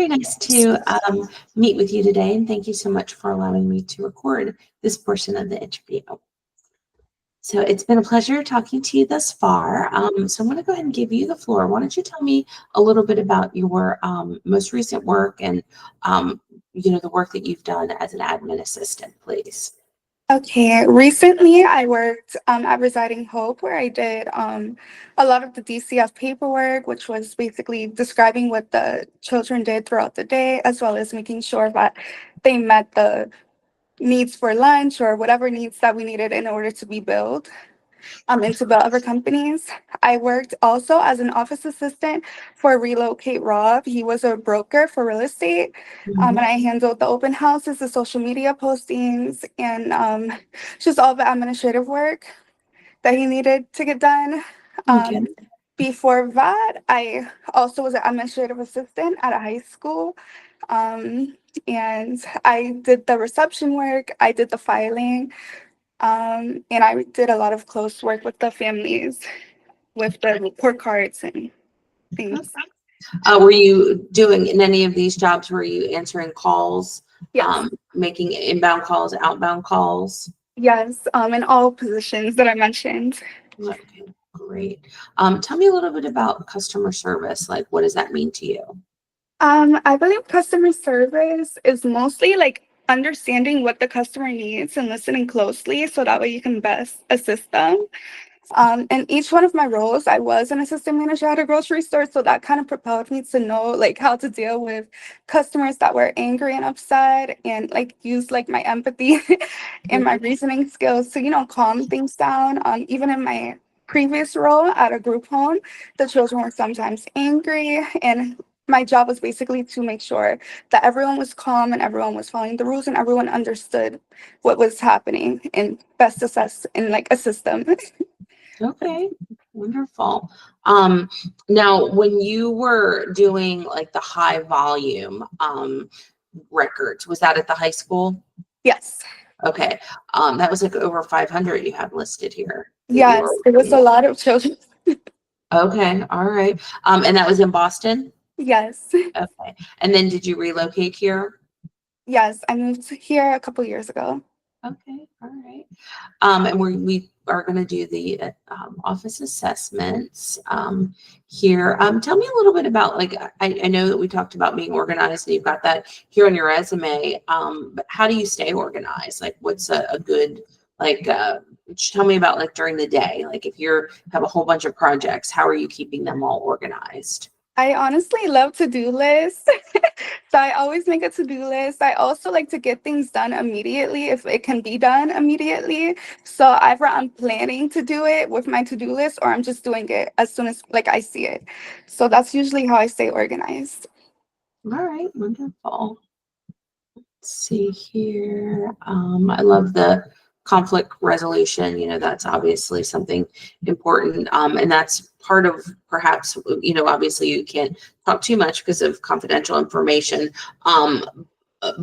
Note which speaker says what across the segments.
Speaker 1: Very nice to meet with you today, and thank you so much for allowing me to record this portion of the interview. So it's been a pleasure talking to you thus far. So I'm going to go ahead and give you the floor. Why don't you tell me a little bit about your most recent work and the work that you've done as an admin assistant, please.
Speaker 2: Okay, recently I worked at Residing Hope, where I did a lot of the DCF paperwork, which was basically describing what the children did throughout the day, as well as making sure that they met the needs for lunch or whatever needs that we needed in order to be billed into the other companies. I worked also as an office assistant for Relocate Rob. He was a broker for real estate. And I handled the open houses, the social media postings, and just all the administrative work that he needed to get done.
Speaker 1: Okay.
Speaker 2: Before that, I also was an administrative assistant at a high school. And I did the reception work, I did the filing, and I did a lot of close work with the families with the report cards and things.
Speaker 1: Were you doing in any of these jobs, were you answering calls,
Speaker 2: Yes.
Speaker 1: making inbound calls, outbound calls?
Speaker 2: Yes, in all positions that I mentioned.
Speaker 1: Okay, great. Tell me a little bit about customer service. Like, what does that mean to you?
Speaker 2: I believe customer service is mostly like understanding what the customer needs and listening closely so that way you can best assist them. In each one of my roles, I was an assistant manager at a grocery store, so that kind of propelled me to know like how to deal with customers that were angry and upset, and like use like my empathy and my reasoning skills to calm things down. Even in my previous role at a group home, the children were sometimes angry, and my job was basically to make sure that everyone was calm and everyone was following the rules and everyone understood what was happening and best assess and like assist them.
Speaker 1: Okay, wonderful. Now, when you were doing like the high volume records, was that at the high school?
Speaker 2: Yes.
Speaker 1: Okay, that was like over 500 you have listed here.
Speaker 2: Yes, it was a lot of children.
Speaker 1: Okay, all right. And that was in Boston?
Speaker 2: Yes.
Speaker 1: Okay. And then did you relocate here?
Speaker 2: Yes, I moved here a couple years ago.
Speaker 1: Okay, all right. And we are going to do the office assessments here. Tell me a little bit about, like, I know that we talked about being organized and you've got that here on your resume, but how do you stay organized? Like, what's a good, like, tell me about like during the day, like if you have a whole bunch of projects, how are you keeping them all organized?
Speaker 2: I honestly love to-do lists. So I always make a to-do list. I also like to get things done immediately if it can be done immediately. So either I'm planning to do it with my to-do list or I'm just doing it as soon as like I see it. So that's usually how I stay organized.
Speaker 1: All right, wonderful. Let's see here. I love the conflict resolution. That's obviously something important. And that's part of perhaps, obviously you can't talk too much because of confidential information.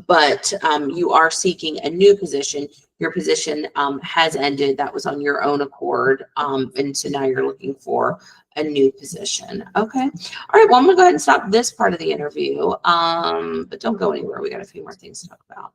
Speaker 1: But you are seeking a new position. Your position has ended. That was on your own accord. And so now you're looking for a new position. Okay. All right. Well, I'm going to go ahead and stop this part of the interview. But don't go anywhere. We got a few more things to talk about.